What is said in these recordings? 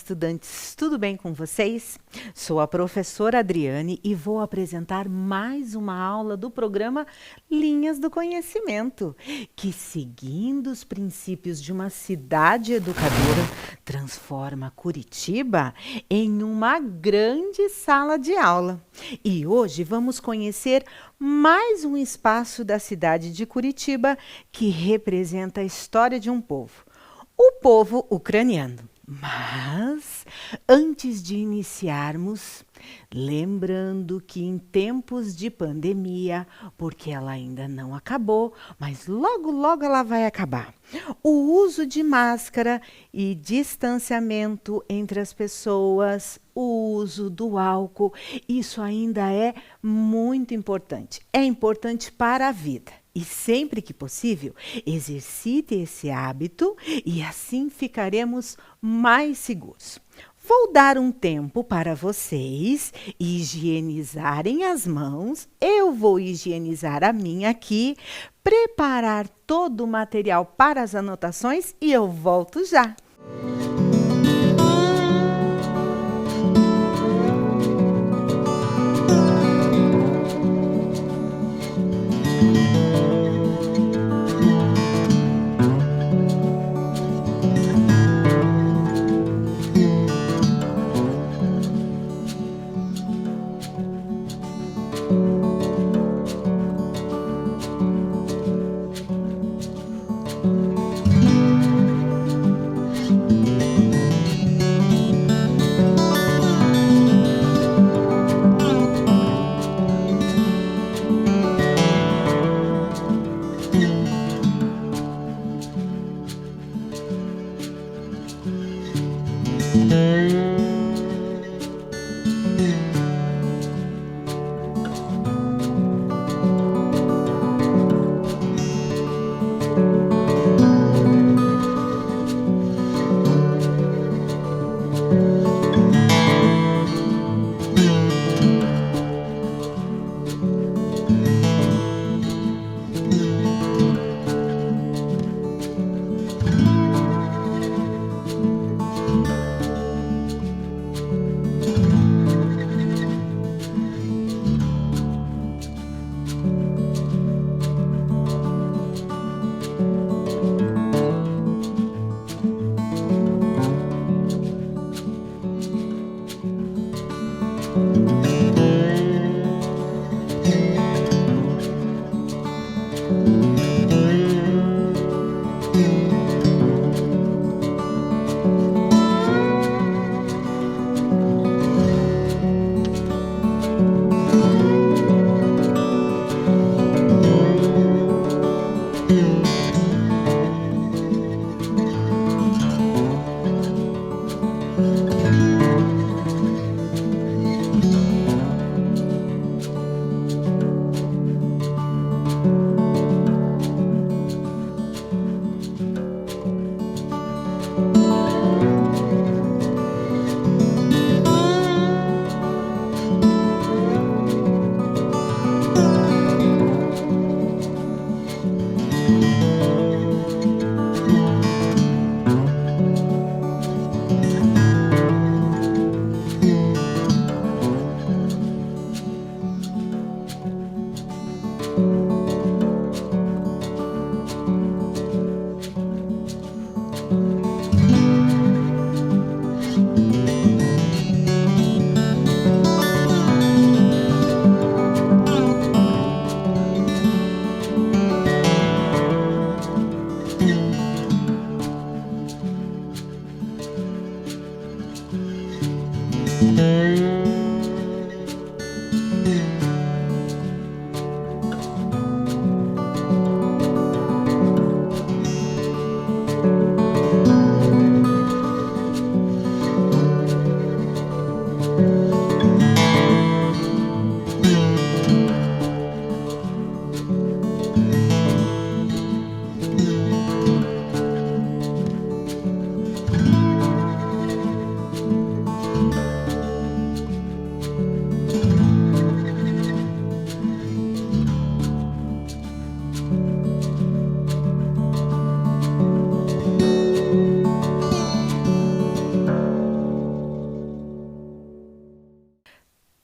estudantes, tudo bem com vocês? Sou a professora Adriane e vou apresentar mais uma aula do programa Linhas do Conhecimento, que, seguindo os princípios de uma cidade educadora, transforma Curitiba em uma grande sala de aula. E hoje vamos conhecer mais um espaço da cidade de Curitiba que representa a história de um povo, o povo ucraniano. Mas, antes de iniciarmos, lembrando que em tempos de pandemia, porque ela ainda não acabou, mas logo, logo ela vai acabar, o uso de máscara e distanciamento entre as pessoas, o uso do álcool, isso ainda é muito importante. É importante para a vida. E sempre que possível, exercite esse hábito e assim ficaremos mais seguros. Vou dar um tempo para vocês higienizarem as mãos. Eu vou higienizar a minha aqui, preparar todo o material para as anotações e eu volto já.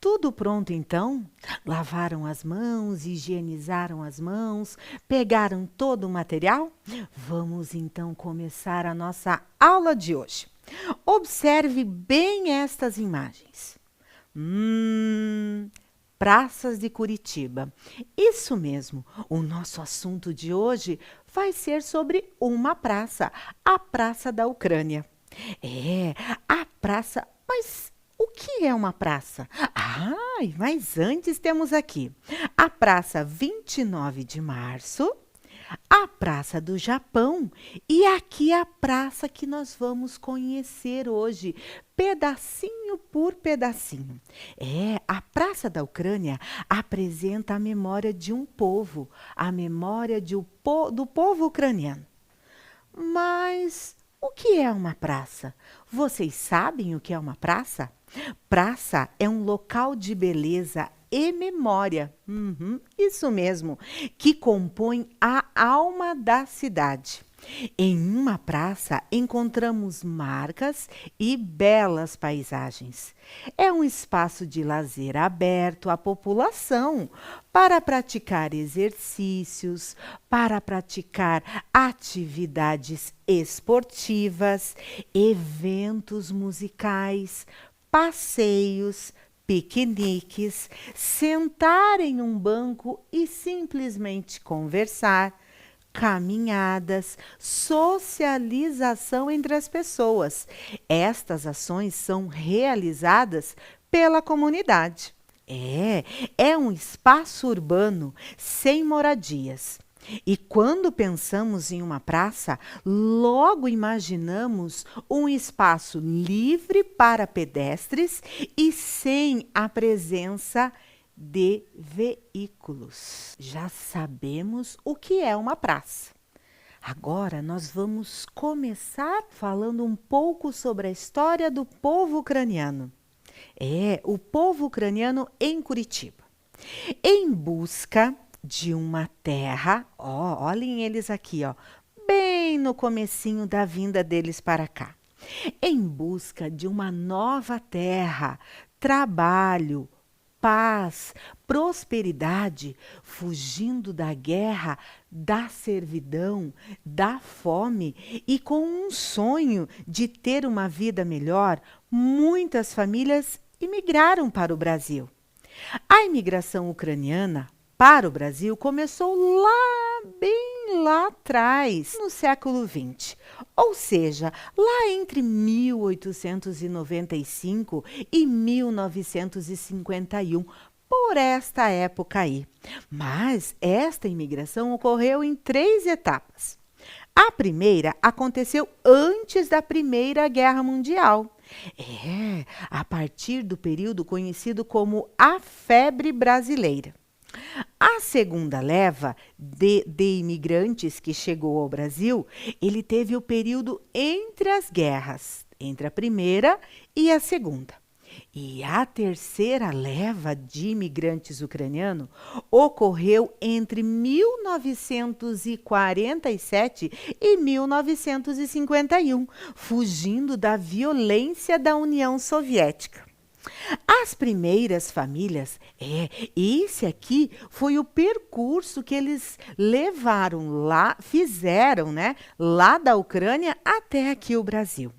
Tudo pronto então? Lavaram as mãos, higienizaram as mãos, pegaram todo o material? Vamos então começar a nossa aula de hoje. Observe bem estas imagens. Praças de Curitiba. Isso mesmo, o nosso assunto de hoje vai ser sobre uma praça, a Praça da Ucrânia. É, a praça, mas o que é uma praça? Mas antes temos aqui a Praça 29 de Março, a Praça do Japão e aqui a praça que nós vamos conhecer hoje, pedacinho por pedacinho. A Praça da Ucrânia apresenta a memória de um povo, a memória do povo ucraniano. Mas o que é uma praça? Vocês sabem o que é uma praça? Praça é um local de beleza e memória, isso mesmo, que compõe a alma da cidade. Em uma praça encontramos marcas e belas paisagens. É um espaço de lazer aberto à população para praticar exercícios, para praticar atividades esportivas, eventos musicais, passeios, piqueniques, sentar em um banco e simplesmente conversar, caminhadas, socialização entre as pessoas. Estas ações são realizadas pela comunidade. É um espaço urbano sem moradias. E quando pensamos em uma praça, logo imaginamos um espaço livre para pedestres e sem a presença de veículos. Já sabemos o que é uma praça. Agora nós vamos começar falando um pouco sobre a história do povo ucraniano. O povo ucraniano em Curitiba. Em busca de uma terra, olhem eles aqui, bem no comecinho da vinda deles para cá. Em busca de uma nova terra, trabalho, paz, prosperidade, fugindo da guerra, da servidão, da fome e com um sonho de ter uma vida melhor, muitas famílias imigraram para o Brasil. A imigração ucraniana para o Brasil começou bem lá atrás, no século XX, ou seja, lá entre 1895 e 1951, por esta época aí. Mas esta imigração ocorreu em 3 etapas. A primeira aconteceu antes da Primeira Guerra Mundial. A partir do período conhecido como a Febre Brasileira. A segunda leva de imigrantes que chegou ao Brasil, ele teve o período entre as guerras, entre a primeira e a segunda. E a terceira leva de imigrantes ucranianos ocorreu entre 1947 e 1951, fugindo da violência da União Soviética. As primeiras famílias, esse aqui foi o percurso que eles levaram lá, fizeram, lá da Ucrânia até aqui o Brasil.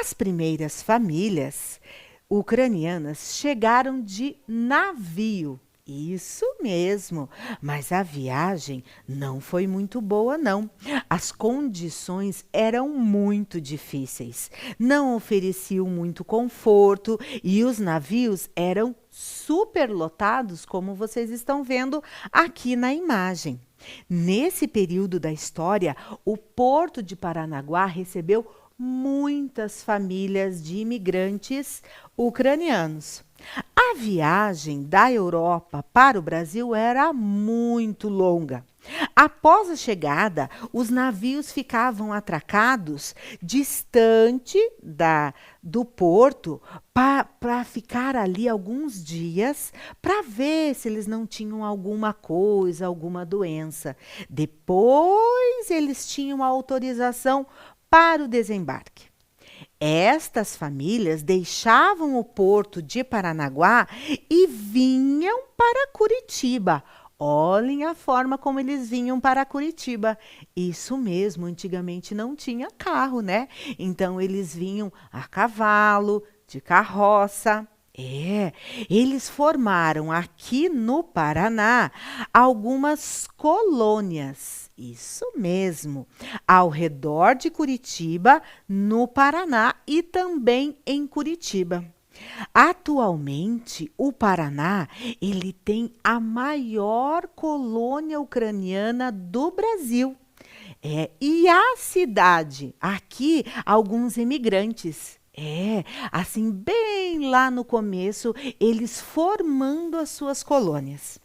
As primeiras famílias ucranianas chegaram de navio. Isso mesmo, mas a viagem não foi muito boa, não. As condições eram muito difíceis, não ofereciam muito conforto e os navios eram superlotados, como vocês estão vendo aqui na imagem. Nesse período da história, o Porto de Paranaguá recebeu muitas famílias de imigrantes ucranianos. A viagem da Europa para o Brasil era muito longa. Após a chegada, os navios ficavam atracados distante do porto para ficar ali alguns dias para ver se eles não tinham alguma coisa, alguma doença. Depois eles tinham a autorização para o desembarque. Estas famílias deixavam o porto de Paranaguá e vinham para Curitiba. Olhem a forma como eles vinham para Curitiba. Isso mesmo, antigamente não tinha carro, né? Então eles vinham a cavalo, de carroça. Eles formaram aqui no Paraná algumas colônias. Isso mesmo, ao redor de Curitiba, no Paraná e também em Curitiba. Atualmente, o Paraná, ele tem a maior colônia ucraniana do Brasil. E a cidade, aqui, alguns imigrantes. Assim, bem lá no começo, eles formando as suas colônias.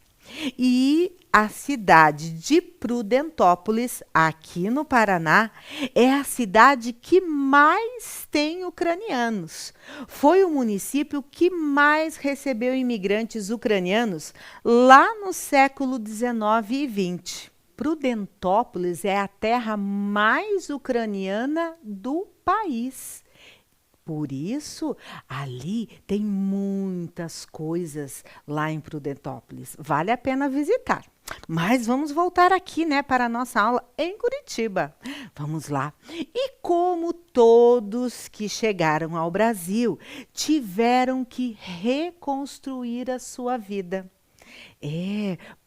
E a cidade de Prudentópolis, aqui no Paraná, é a cidade que mais tem ucranianos. Foi o município que mais recebeu imigrantes ucranianos lá no século XIX e XX. Prudentópolis é a terra mais ucraniana do país. Por isso, ali tem muitas coisas lá em Prudentópolis. Vale a pena visitar. Mas vamos voltar aqui, né, para a nossa aula em Curitiba. Vamos lá. E como todos que chegaram ao Brasil tiveram que reconstruir a sua vida.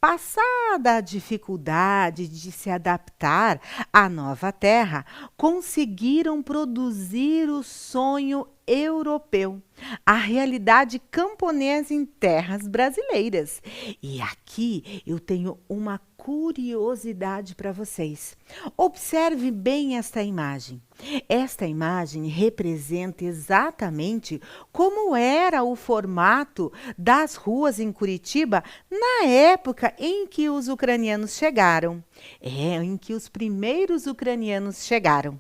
Passada a dificuldade de se adaptar à nova terra, conseguiram produzir o sonho europeu, a realidade camponesa em terras brasileiras. E aqui eu tenho uma curiosidade para vocês. Observe bem esta imagem. Esta imagem representa exatamente como era o formato das ruas em Curitiba na época em que os ucranianos chegaram. Em que os primeiros ucranianos chegaram.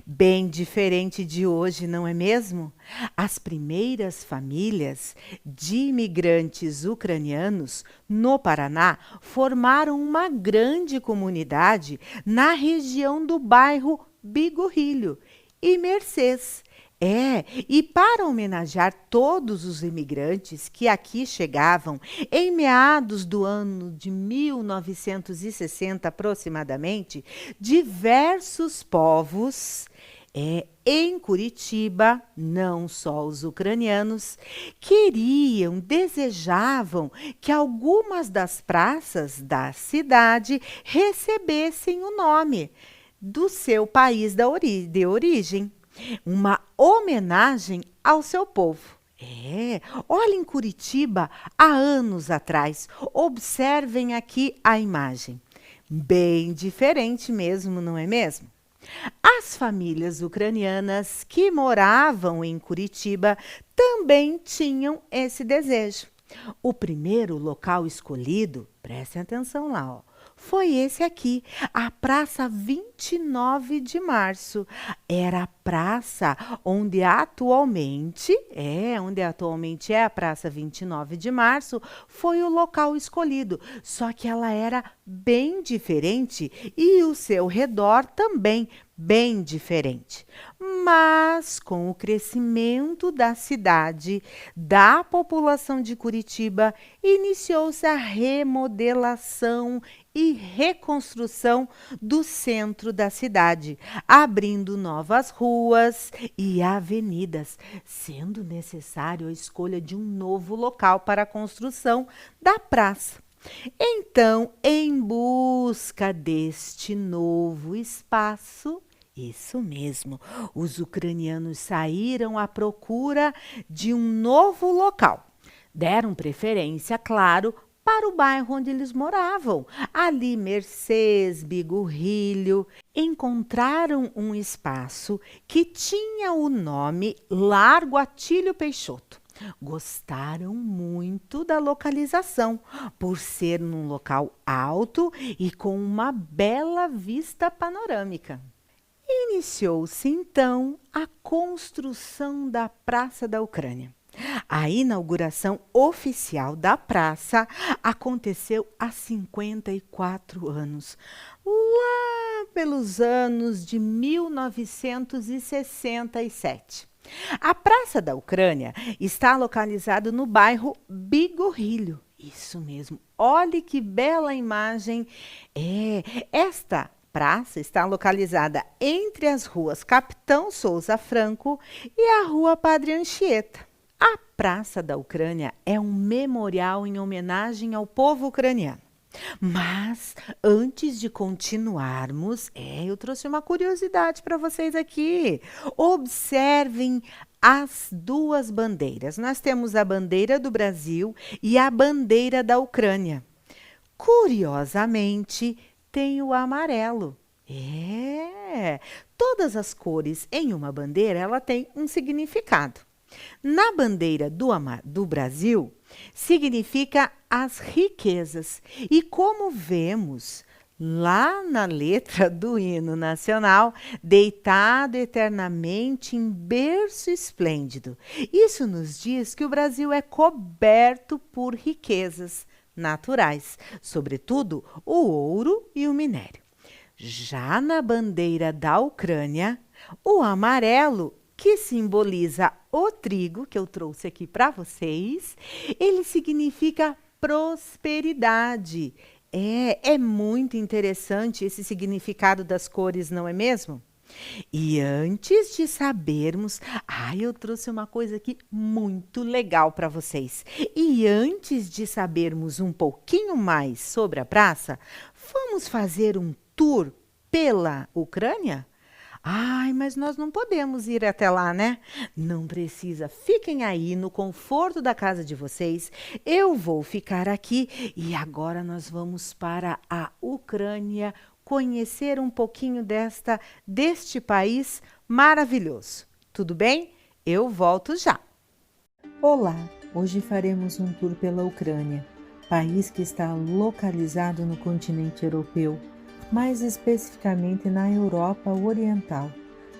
Bem diferente de hoje, não é mesmo? As primeiras famílias de imigrantes ucranianos no Paraná formaram uma grande comunidade na região do bairro Bigorrilho e Mercês. E para homenagear todos os imigrantes que aqui chegavam em meados do ano de 1960 aproximadamente, diversos povos em Curitiba, não só os ucranianos, desejavam que algumas das praças da cidade recebessem o nome do seu país de origem. Uma homenagem ao seu povo. Olhem Curitiba há anos atrás. Observem aqui a imagem. Bem diferente mesmo, não é mesmo? As famílias ucranianas que moravam em Curitiba também tinham esse desejo. O primeiro local escolhido, prestem atenção lá, foi esse aqui, a Praça 29 de Março. Era a praça onde atualmente é a Praça 29 de Março, foi o local escolhido. Só que ela era bem diferente e o seu redor também bem diferente. Mas com o crescimento da cidade, da população de Curitiba, iniciou-se a remodelação e reconstrução do centro da cidade, abrindo novas ruas e avenidas, sendo necessário a escolha de um novo local para a construção da praça. Então, em busca deste novo espaço, isso mesmo, os ucranianos saíram à procura de um novo local. Deram preferência, claro, para o bairro onde eles moravam. Ali, Mercês, Bigorrilho, encontraram um espaço que tinha o nome Largo Atílio Peixoto. Gostaram muito da localização, por ser num local alto e com uma bela vista panorâmica. Iniciou-se então a construção da Praça da Ucrânia. A inauguração oficial da praça aconteceu há 54 anos, lá pelos anos de 1967. A Praça da Ucrânia está localizada no bairro Bigorrilho. Isso mesmo, olhe que bela imagem. Esta praça está localizada entre as ruas Capitão Souza Franco e a Rua Padre Anchieta. A Praça da Ucrânia é um memorial em homenagem ao povo ucraniano. Mas antes de continuarmos, eu trouxe uma curiosidade para vocês aqui. Observem as duas bandeiras. Nós temos a bandeira do Brasil e a bandeira da Ucrânia. Curiosamente, tem o amarelo. Todas as cores em uma bandeira, ela tem um significado. Na bandeira do Brasil, significa as riquezas. E como vemos lá na letra do hino nacional, deitado eternamente em berço esplêndido. Isso nos diz que o Brasil é coberto por riquezas naturais, sobretudo o ouro e o minério. Já na bandeira da Ucrânia, o amarelo, que simboliza o trigo, que eu trouxe aqui para vocês, ele significa prosperidade. É muito interessante esse significado das cores, não é mesmo? E antes de sabermos, eu trouxe uma coisa aqui muito legal para vocês. E antes de sabermos um pouquinho mais sobre a praça, vamos fazer um tour pela Ucrânia? Mas nós não podemos ir até lá, né? Não precisa. Fiquem aí no conforto da casa de vocês. Eu vou ficar aqui e agora nós vamos para a Ucrânia conhecer um pouquinho deste país maravilhoso. Tudo bem? Eu volto já. Olá, hoje faremos um tour pela Ucrânia, país que está localizado no continente europeu, mais especificamente na Europa Oriental,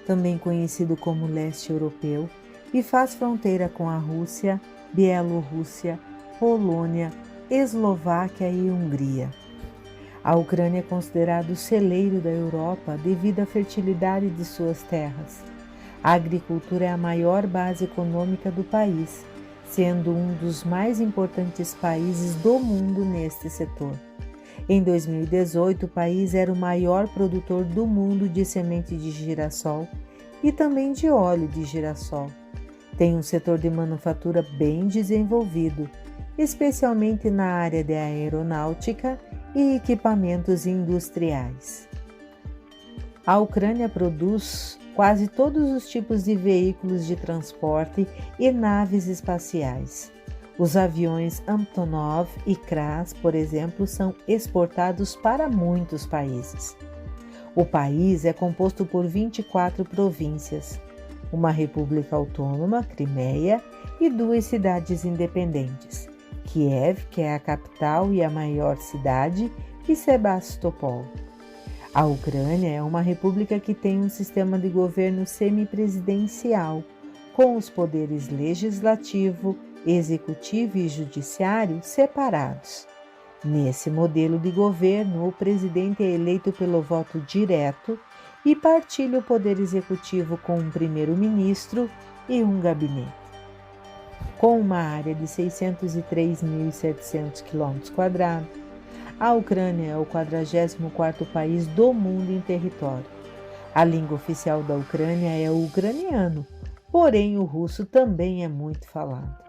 também conhecido como Leste Europeu, e faz fronteira com a Rússia, Bielorrússia, Polônia, Eslováquia e Hungria. A Ucrânia é considerado o celeiro da Europa devido à fertilidade de suas terras. A agricultura é a maior base econômica do país, sendo um dos mais importantes países do mundo neste setor. Em 2018, o país era o maior produtor do mundo de semente de girassol e também de óleo de girassol. Tem um setor de manufatura bem desenvolvido, especialmente na área de aeronáutica e equipamentos industriais. A Ucrânia produz quase todos os tipos de veículos de transporte e naves espaciais. Os aviões Antonov e Kras, por exemplo, são exportados para muitos países. O país é composto por 24 províncias, uma república autônoma, Crimeia, e 2 cidades independentes, Kiev, que é a capital e a maior cidade, e Sebastopol. A Ucrânia é uma república que tem um sistema de governo semipresidencial, com os poderes legislativo, executivo e judiciário separados. Nesse modelo de governo, o presidente é eleito pelo voto direto e partilha o poder executivo com um primeiro-ministro e um gabinete. Com uma área de 603.700 km², a Ucrânia é o 44º país do mundo em território. A língua oficial da Ucrânia é o ucraniano, porém o russo também é muito falado.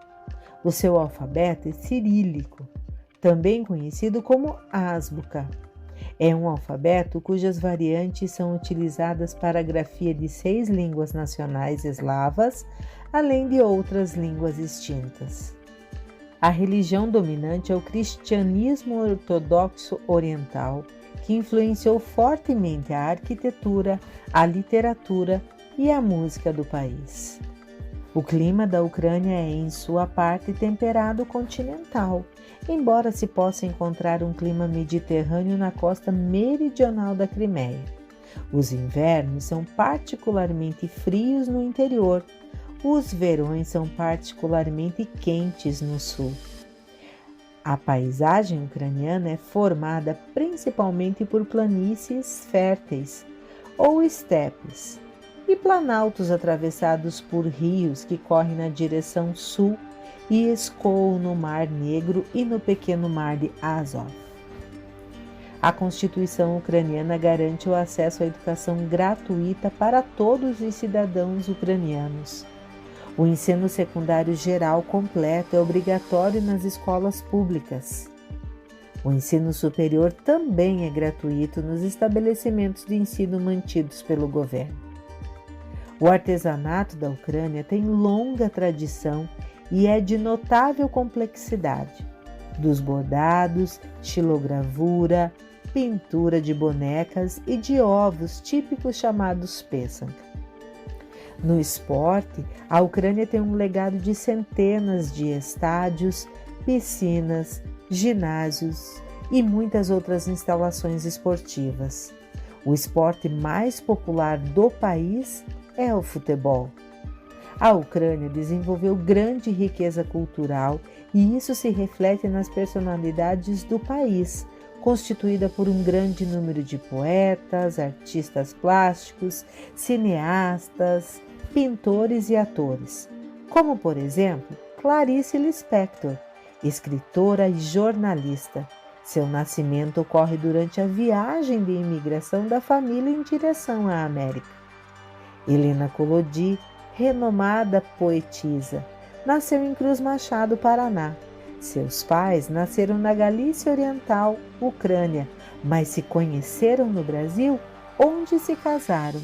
O seu alfabeto é cirílico, também conhecido como ázbuca. É um alfabeto cujas variantes são utilizadas para a grafia de 6 línguas nacionais eslavas, além de outras línguas extintas. A religião dominante é o cristianismo ortodoxo oriental, que influenciou fortemente a arquitetura, a literatura e a música do país. O clima da Ucrânia é, em sua parte, temperado continental, embora se possa encontrar um clima mediterrâneo na costa meridional da Crimeia. Os invernos são particularmente frios no interior, os verões são particularmente quentes no sul. A paisagem ucraniana é formada principalmente por planícies férteis ou estepes e planaltos atravessados por rios que correm na direção sul e escoam no Mar Negro e no pequeno Mar de Azov. A Constituição ucraniana garante o acesso à educação gratuita para todos os cidadãos ucranianos. O ensino secundário geral completo é obrigatório nas escolas públicas. O ensino superior também é gratuito nos estabelecimentos de ensino mantidos pelo governo. O artesanato da Ucrânia tem longa tradição e é de notável complexidade. Dos bordados, xilogravura, pintura de bonecas e de ovos típicos chamados pesanka. No esporte, a Ucrânia tem um legado de centenas de estádios, piscinas, ginásios e muitas outras instalações esportivas. O esporte mais popular do país é o futebol. A Ucrânia desenvolveu grande riqueza cultural e isso se reflete nas personalidades do país, constituída por um grande número de poetas, artistas plásticos, cineastas, pintores e atores, como, por exemplo, Clarice Lispector, escritora e jornalista. Seu nascimento ocorre durante a viagem de imigração da família em direção à América. Helena Collodi, renomada poetisa, nasceu em Cruz Machado, Paraná. Seus pais nasceram na Galícia Oriental, Ucrânia, mas se conheceram no Brasil, onde se casaram.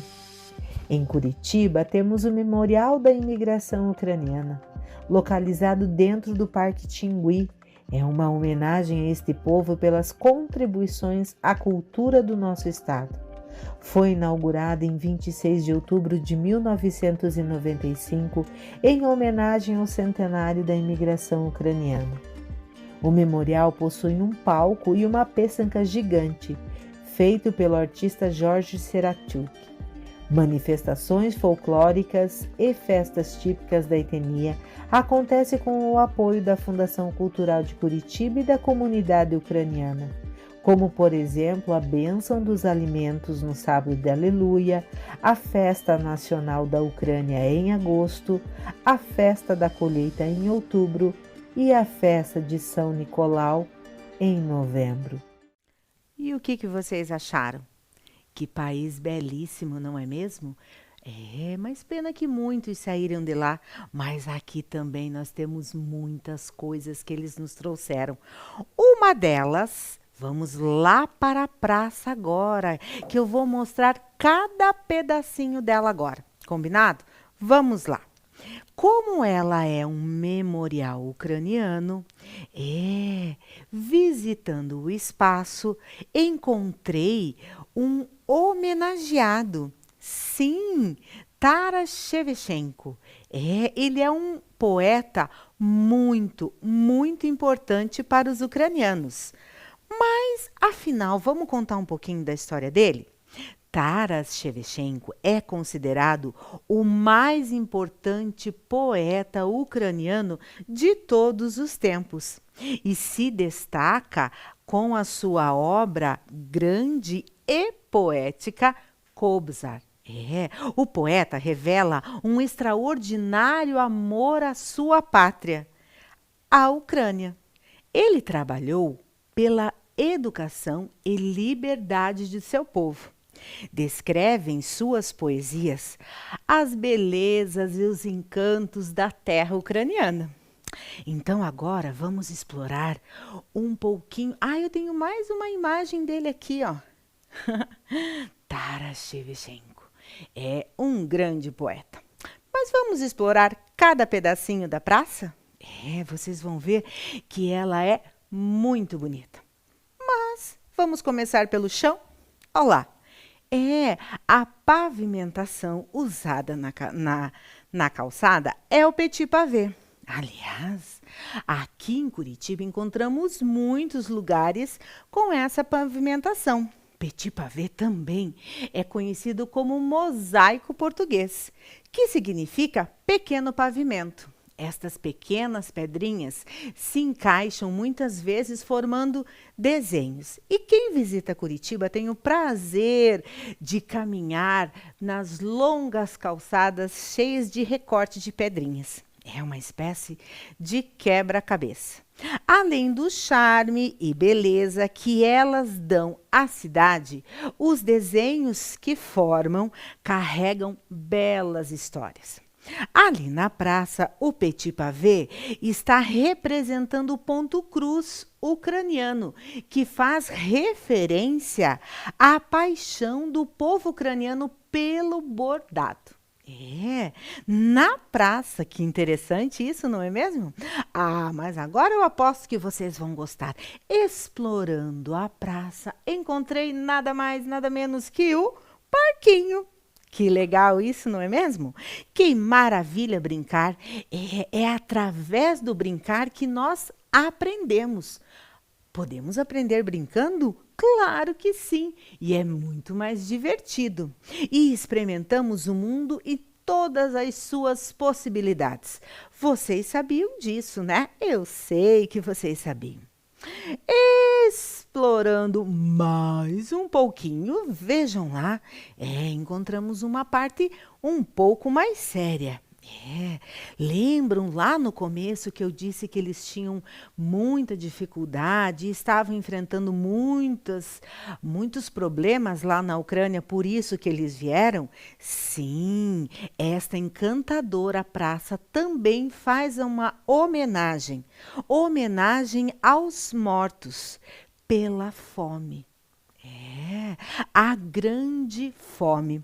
Em Curitiba, temos o Memorial da Imigração Ucraniana, localizado dentro do Parque Tingui. É uma homenagem a este povo pelas contribuições à cultura do nosso estado. Foi inaugurada em 26 de outubro de 1995, em homenagem ao centenário da imigração ucraniana. O memorial possui um palco e uma peçanca gigante, feito pelo artista Jorge Seratiuk. Manifestações folclóricas e festas típicas da etnia acontecem com o apoio da Fundação Cultural de Curitiba e da comunidade ucraniana, como, por exemplo, a bênção dos alimentos no sábado de Aleluia, a Festa Nacional da Ucrânia em agosto, a Festa da Colheita em outubro e a Festa de São Nicolau em novembro. E o que vocês acharam? Que país belíssimo, não é mesmo? Mas pena que muitos saíram de lá, mas aqui também nós temos muitas coisas que eles nos trouxeram. Uma delas, vamos lá para a praça agora, que eu vou mostrar cada pedacinho dela agora, combinado? Vamos lá. Como ela é um memorial ucraniano, visitando o espaço, encontrei um homenageado. Sim, Taras Shevchenko. Ele é um poeta muito, muito importante para os ucranianos. Mas, afinal, vamos contar um pouquinho da história dele? Taras Shevchenko é considerado o mais importante poeta ucraniano de todos os tempos e se destaca com a sua obra grande e poética Kobzar. O poeta revela um extraordinário amor à sua pátria, a Ucrânia. Ele trabalhou pela educação e liberdade de seu povo. Descreve em suas poesias as belezas e os encantos da terra ucraniana. Então agora vamos explorar um pouquinho. Eu tenho mais uma imagem dele aqui, ó. Taras Shevchenko é um grande poeta. Mas vamos explorar cada pedacinho da praça? Vocês vão ver que ela é muito bonita. Mas vamos começar pelo chão? Olha lá. A pavimentação usada na calçada é o petit pavé. Aliás, aqui em Curitiba encontramos muitos lugares com essa pavimentação. Petit pavé também é conhecido como mosaico português, que significa pequeno pavimento. Estas pequenas pedrinhas se encaixam muitas vezes formando desenhos. E quem visita Curitiba tem o prazer de caminhar nas longas calçadas cheias de recorte de pedrinhas. É uma espécie de quebra-cabeça. Além do charme e beleza que elas dão à cidade, os desenhos que formam carregam belas histórias. Ali na praça, o Petit Pavé está representando o ponto cruz ucraniano, que faz referência à paixão do povo ucraniano pelo bordado. Na praça, que interessante isso, não é mesmo? Mas agora eu aposto que vocês vão gostar. Explorando a praça, encontrei nada mais, nada menos que o parquinho. Que legal isso, não é mesmo? Que maravilha brincar. É através do brincar que nós aprendemos. Podemos aprender brincando? Claro que sim, e é muito mais divertido. E experimentamos o mundo e todas as suas possibilidades. Vocês sabiam disso, né? Eu sei que vocês sabiam. Explorando mais um pouquinho, vejam lá, encontramos uma parte um pouco mais séria. Lembram lá no começo que eu disse que eles tinham muita dificuldade e estavam enfrentando muitos problemas lá na Ucrânia, por isso que eles vieram? Sim, esta encantadora praça também faz uma homenagem aos mortos pela fome. A grande fome.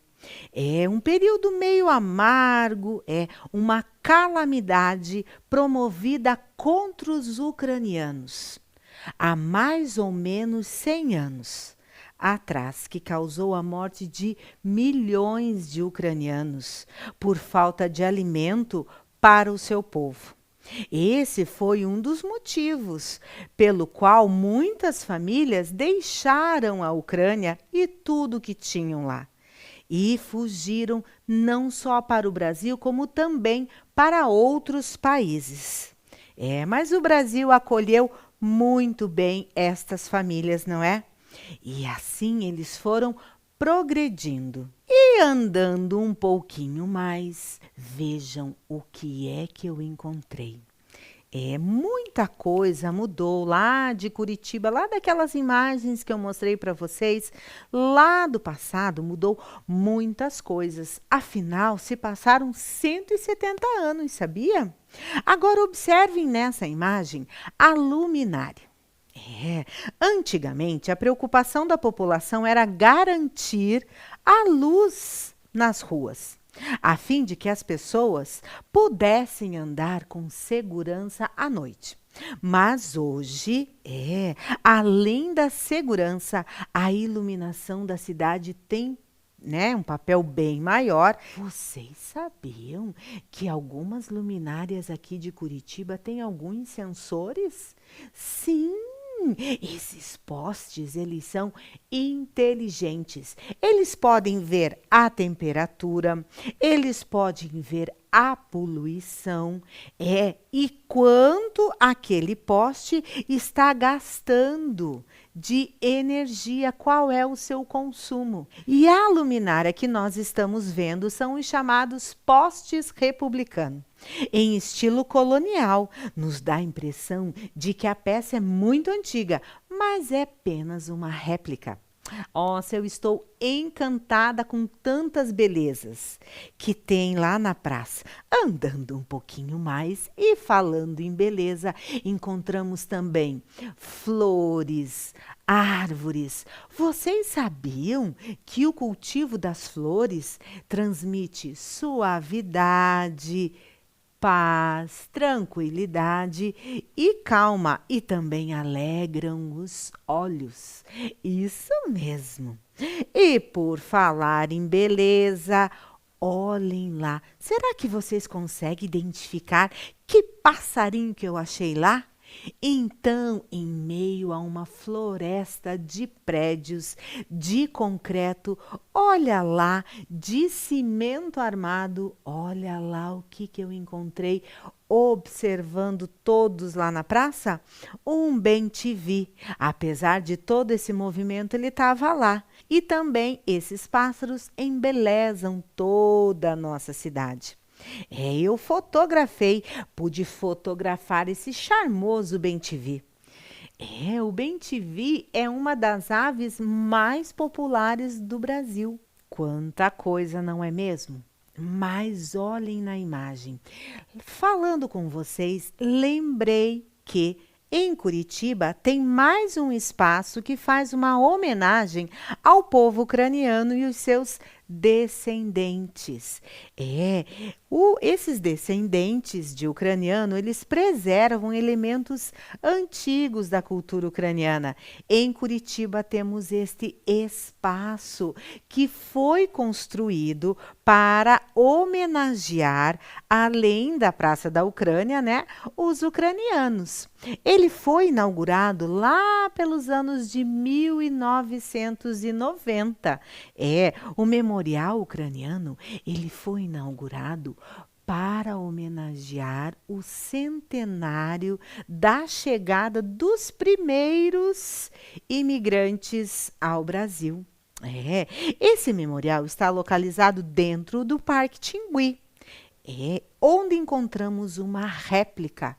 É um período meio amargo, é uma calamidade promovida contra os ucranianos há mais ou menos 100 anos atrás, que causou a morte de milhões de ucranianos por falta de alimento para o seu povo. Esse foi um dos motivos pelo qual muitas famílias deixaram a Ucrânia e tudo que tinham lá. E fugiram não só para o Brasil, como também para outros países. Mas o Brasil acolheu muito bem estas famílias, não é? E assim eles foram progredindo. E andando um pouquinho mais, vejam o que é que eu encontrei. Muita coisa mudou lá de Curitiba, lá daquelas imagens que eu mostrei para vocês, lá do passado mudou muitas coisas. Afinal, se passaram 170 anos, sabia? Agora observem nessa imagem a luminária. Antigamente a preocupação da população era garantir a luz nas ruas, a fim de que as pessoas pudessem andar com segurança à noite. Mas hoje, além da segurança, a iluminação da cidade tem um papel bem maior. Vocês sabiam que algumas luminárias aqui de Curitiba têm alguns sensores? Sim! Esses postes, eles são inteligentes. Eles podem ver a temperatura, eles podem ver a poluição, e quanto aquele poste está gastando de energia, qual é o seu consumo. E a luminária que nós estamos vendo são os chamados postes republicanos. Em estilo colonial, nos dá a impressão de que a peça é muito antiga, mas é apenas uma réplica. Nossa, eu estou encantada com tantas belezas que tem lá na praça. Andando um pouquinho mais e falando em beleza, encontramos também flores, árvores. Vocês sabiam que o cultivo das flores transmite suavidade, paz, tranquilidade e calma, e também alegram os olhos. Isso mesmo. E por falar em beleza, olhem lá. Será que vocês conseguem identificar que passarinho que eu achei lá? Então, em meio a uma floresta de prédios, de concreto, olha lá, de cimento armado, olha lá o que eu encontrei observando todos lá na praça? Um bem-te-vi. Apesar de todo esse movimento, ele estava lá. E também esses pássaros embelezam toda a nossa cidade. Eu fotografei, pude fotografar esse charmoso bem-te-vi. O bem-te-vi é uma das aves mais populares do Brasil. Quanta coisa, não é mesmo? Mas olhem na imagem. Falando com vocês, lembrei que em Curitiba tem mais um espaço que faz uma homenagem ao povo ucraniano e os seus descendentes. Esses descendentes de ucraniano, eles preservam elementos antigos da cultura ucraniana. Em Curitiba temos este espaço que foi construído para homenagear, além da Praça da Ucrânia, né, os ucranianos. Ele foi inaugurado lá pelos anos de 1990. O memorial ucraniano, ele foi inaugurado para homenagear o centenário da chegada dos primeiros imigrantes ao Brasil. Esse memorial está localizado dentro do Parque Tingui, onde encontramos uma réplica.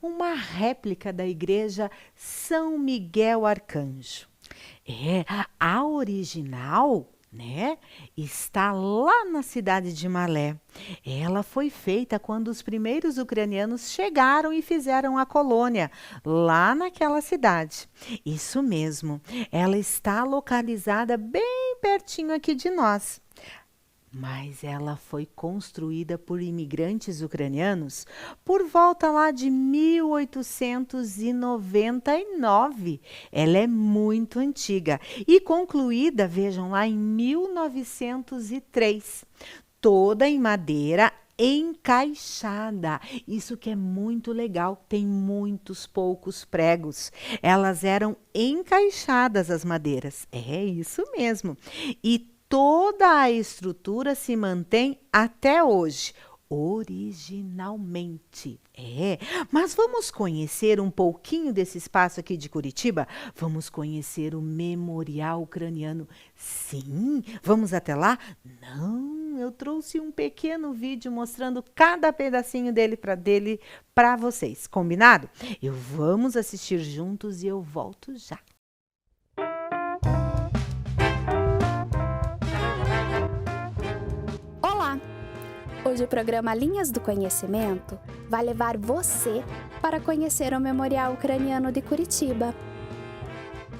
Uma réplica da igreja São Miguel Arcanjo. A original, né, está lá na cidade de Malé. Ela foi feita quando os primeiros ucranianos chegaram e fizeram a colônia lá naquela cidade. Isso mesmo, ela está localizada bem pertinho aqui de nós. Mas ela foi construída por imigrantes ucranianos por volta lá de 1899. Ela é muito antiga e concluída, vejam lá, em 1903. Toda em madeira encaixada. Isso que é muito legal, tem muitos poucos pregos. Elas eram encaixadas as madeiras. Isso mesmo. E toda a estrutura se mantém até hoje, originalmente. Mas vamos conhecer um pouquinho desse espaço aqui de Curitiba? Vamos conhecer o Memorial Ucraniano. Sim, vamos até lá? Não, eu trouxe um pequeno vídeo mostrando cada pedacinho dele para vocês. Combinado? Vamos assistir juntos e eu volto já. Hoje o programa Linhas do Conhecimento vai levar você para conhecer o Memorial Ucraniano de Curitiba.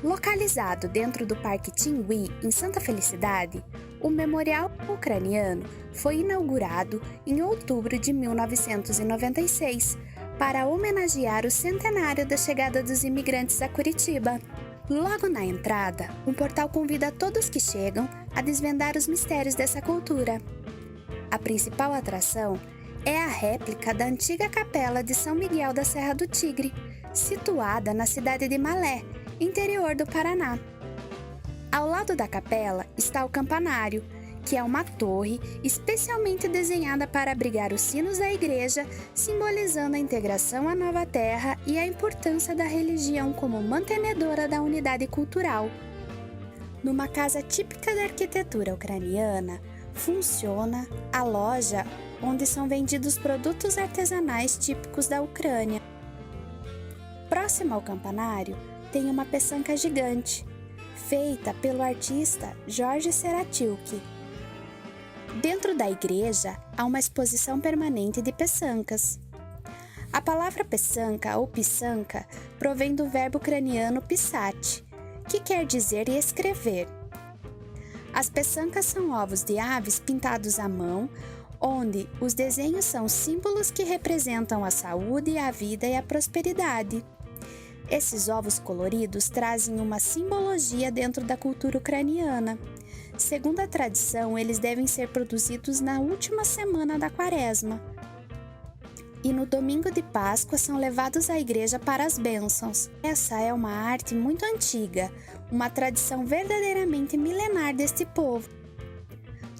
Localizado dentro do Parque Tingui, em Santa Felicidade, o Memorial Ucraniano foi inaugurado em outubro de 1996 para homenagear o centenário da chegada dos imigrantes a Curitiba. Logo na entrada, um portal convida todos que chegam a desvendar os mistérios dessa cultura. A principal atração é a réplica da antiga capela de São Miguel da Serra do Tigre, situada na cidade de Malé, interior do Paraná. Ao lado da capela está o campanário, que é uma torre especialmente desenhada para abrigar os sinos da igreja, simbolizando a integração à nova terra e a importância da religião como mantenedora da unidade cultural. Numa casa típica da arquitetura ucraniana, funciona a loja onde são vendidos produtos artesanais típicos da Ucrânia. Próximo ao campanário tem uma peçanca gigante, feita pelo artista Jorge Seratilki. Dentro da igreja há uma exposição permanente de peçancas. A palavra peçanca ou pisanka provém do verbo ucraniano pisat, que quer dizer escrever. As peçancas são ovos de aves pintados à mão, onde os desenhos são símbolos que representam a saúde, a vida e a prosperidade. Esses ovos coloridos trazem uma simbologia dentro da cultura ucraniana. Segundo a tradição, eles devem ser produzidos na última semana da Quaresma. e no domingo de Páscoa são levados à igreja para as bênçãos. Essa é uma arte muito antiga, uma tradição verdadeiramente milenar deste povo.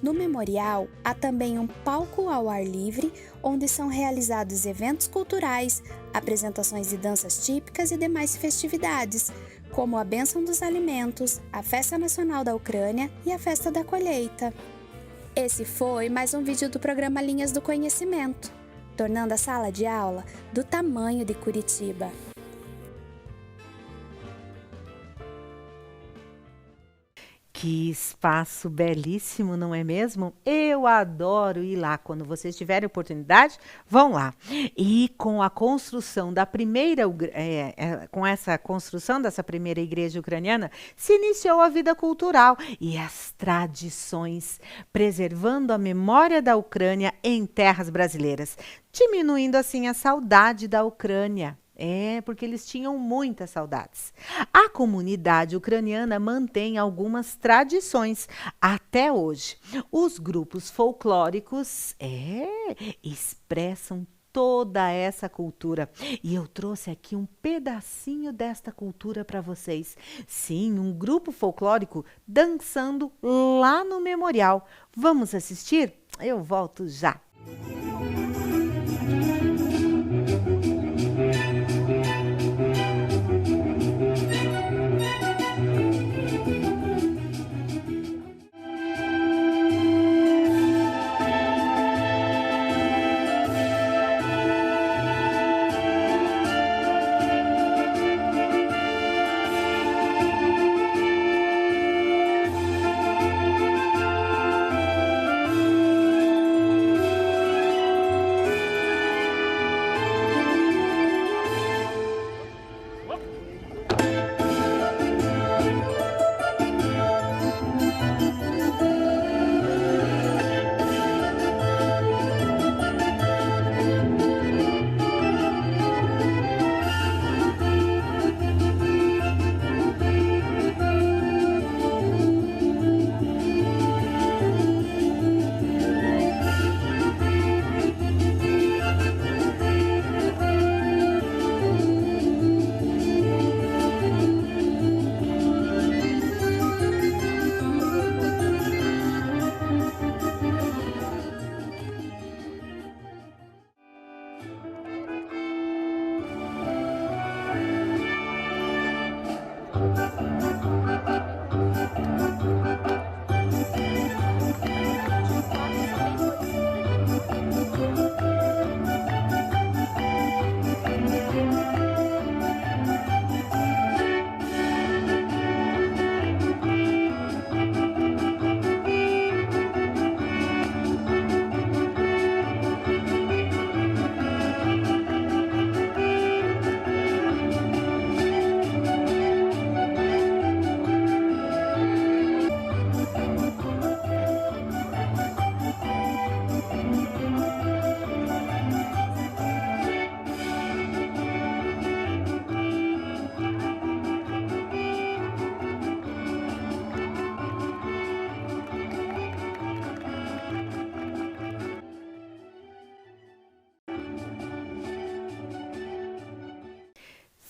No memorial, há também um palco ao ar livre, onde são realizados eventos culturais, apresentações de danças típicas e demais festividades, como a bênção dos alimentos, a Festa Nacional da Ucrânia e a Festa da Colheita. Esse foi mais um vídeo do programa Linhas do Conhecimento, tornando a sala de aula do tamanho de Curitiba. Que espaço belíssimo, não é mesmo? Eu adoro ir lá. Quando vocês tiverem oportunidade, vão lá. E com a construção da com essa construção dessa primeira igreja ucraniana, se iniciou a vida cultural e as tradições, preservando a memória da Ucrânia em terras brasileiras, diminuindo assim a saudade da Ucrânia. Porque eles tinham muitas saudades. A comunidade ucraniana mantém algumas tradições até hoje. Os grupos folclóricos expressam toda essa cultura. E eu trouxe aqui um pedacinho desta cultura para vocês. Sim, um grupo folclórico dançando lá no memorial. Vamos assistir? Eu volto já.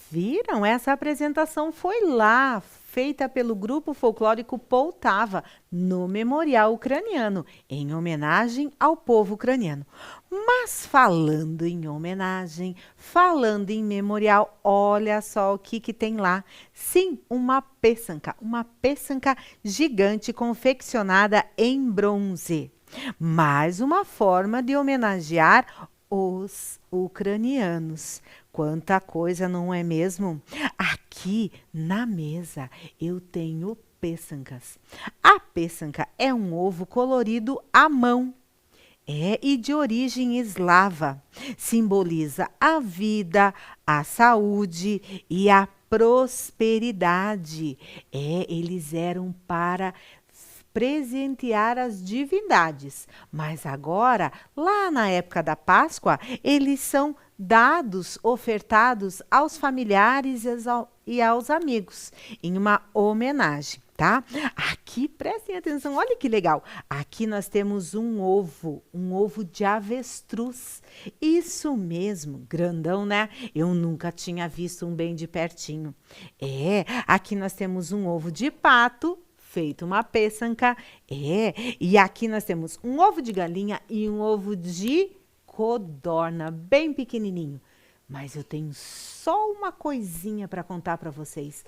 Viram? Essa apresentação foi lá, feita pelo grupo folclórico Poltava, no Memorial Ucraniano, em homenagem ao povo ucraniano. Mas falando em homenagem, falando em memorial, olha só o que tem lá. Sim, uma peçanca gigante confeccionada em bronze. Mais uma forma de homenagear os ucranianos. Quanta coisa, não é mesmo? Aqui na mesa eu tenho peçancas. A peçanca é um ovo colorido à mão. E de origem eslava. Simboliza a vida, a saúde e a prosperidade. Eles eram para presentear as divindades. Mas agora, lá na época da Páscoa, eles são dados, ofertados aos familiares e aos amigos, em uma homenagem. tá? Aqui, prestem atenção, olha que legal. Aqui nós temos um ovo de avestruz. Isso mesmo, grandão, né? Eu nunca tinha visto um bem de pertinho. Aqui nós temos um ovo de pato, feito uma pêssega. E aqui nós temos um ovo de galinha e um ovo de codorna, bem pequenininho. Mas eu tenho só uma coisinha para contar para vocês.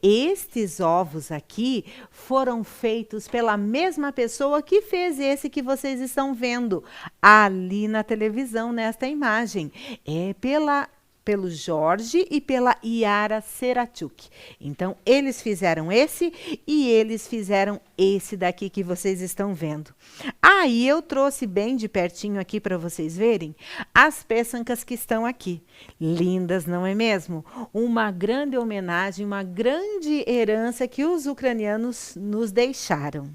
Estes ovos aqui foram feitos pela mesma pessoa que fez esse que vocês estão vendo ali na televisão, nesta imagem. Pelo Jorge e pela Yara Serachuk. Então, eles fizeram esse e eles fizeram esse daqui que vocês estão vendo. Aí, eu trouxe bem de pertinho aqui para vocês verem as pêssegas que estão aqui. Lindas, não é mesmo? Uma grande homenagem, uma grande herança que os ucranianos nos deixaram.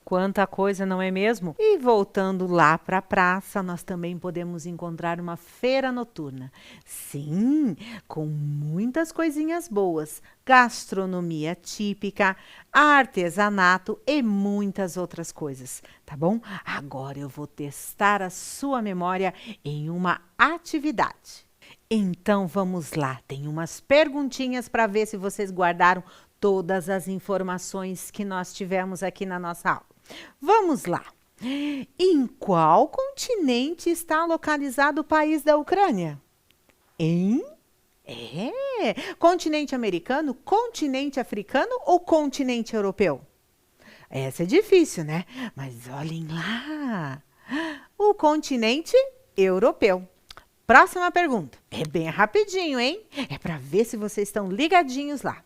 Quanta coisa, não é mesmo? E voltando lá para a praça, nós também podemos encontrar uma feira noturna. Sim, com muitas coisinhas boas, gastronomia típica, artesanato e muitas outras coisas, tá bom? Agora eu vou testar a sua memória em uma atividade. Então vamos lá, tem umas perguntinhas para ver se vocês guardaram todas as informações que nós tivemos aqui na nossa aula. Vamos lá. Em qual continente está localizado o país da Ucrânia? Continente americano, continente africano ou continente europeu? Essa é difícil, né? Mas olhem lá. O continente europeu. Próxima pergunta. É bem rapidinho, hein? É para ver se vocês estão ligadinhos lá.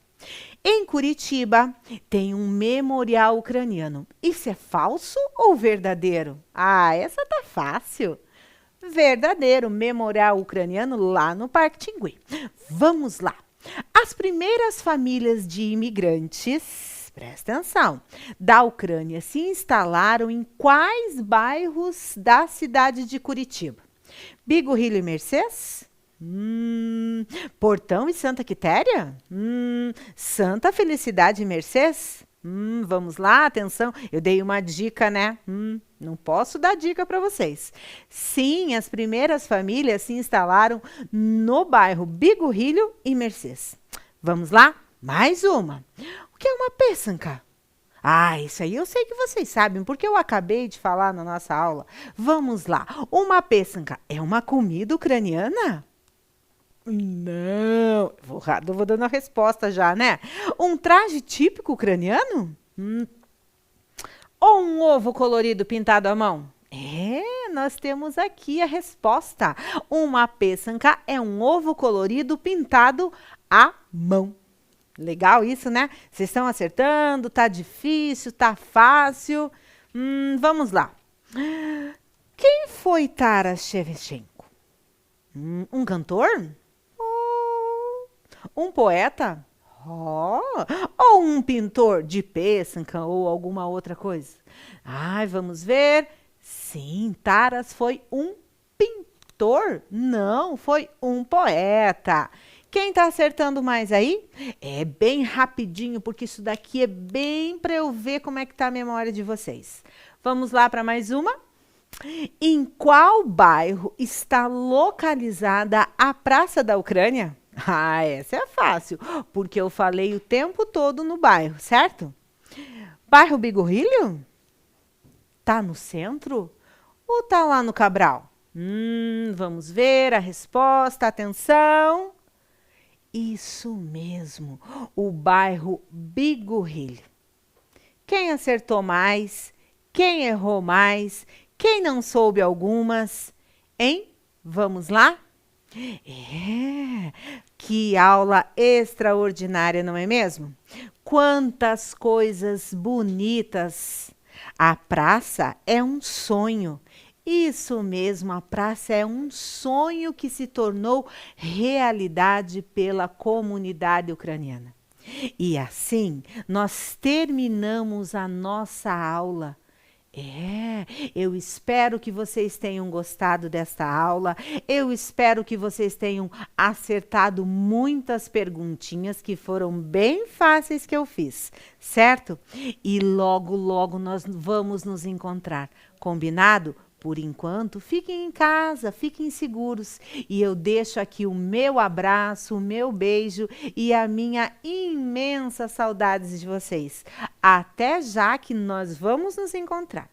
Em Curitiba tem um memorial ucraniano. Isso é falso ou verdadeiro? Essa tá fácil. Verdadeiro, memorial ucraniano lá no Parque Tingui. Vamos lá. As primeiras famílias de imigrantes, presta atenção, da Ucrânia se instalaram em quais bairros da cidade de Curitiba? Bigorrilho e Mercês? Portão e Santa Quitéria? Santa Felicidade e Mercês? Vamos lá, atenção, eu dei uma dica, né? Não posso dar dica para vocês. Sim, as primeiras famílias se instalaram no bairro Bigorrilho e Mercês. Vamos lá? Mais uma. O que é uma pêssega? Isso aí eu sei que vocês sabem, porque eu acabei de falar na nossa aula. Vamos lá. Uma pêssega é uma comida ucraniana? Não. Eu vou dando a resposta já, né? Um traje típico ucraniano? Ou um ovo colorido pintado à mão? Nós temos aqui a resposta. Uma pêssega é um ovo colorido pintado à mão. Legal isso, né? Vocês estão acertando, tá difícil, tá fácil. Vamos lá. Quem foi Taras Shevchenko? Um cantor? Um poeta? Ou um pintor de pêssega ou alguma outra coisa? Vamos ver. Sim, Taras foi um pintor? Não, foi um poeta. Quem está acertando mais aí? É bem rapidinho, porque isso daqui é bem para eu ver como é que está a memória de vocês. Vamos lá para mais uma? Em qual bairro está localizada a Praça da Ucrânia? Essa é fácil, porque eu falei o tempo todo no bairro, certo? Bairro Bigorrilho? Tá no centro? Ou tá lá no Cabral? Vamos ver a resposta, atenção. Isso mesmo, o bairro Bigorrilho. Quem acertou mais? Quem errou mais? Quem não soube algumas? Vamos lá? Que aula extraordinária, não é mesmo? Quantas coisas bonitas! A praça é um sonho. Isso mesmo, a praça é um sonho que se tornou realidade pela comunidade ucraniana. E assim, nós terminamos a nossa aula. É, eu espero que vocês tenham gostado desta aula. Eu espero que vocês tenham acertado muitas perguntinhas que foram bem fáceis que eu fiz, certo? E logo, logo nós vamos nos encontrar, combinado? Por enquanto, fiquem em casa, fiquem seguros. E eu deixo aqui o meu abraço, o meu beijo e a minha imensa saudade de vocês. Até já que nós vamos nos encontrar.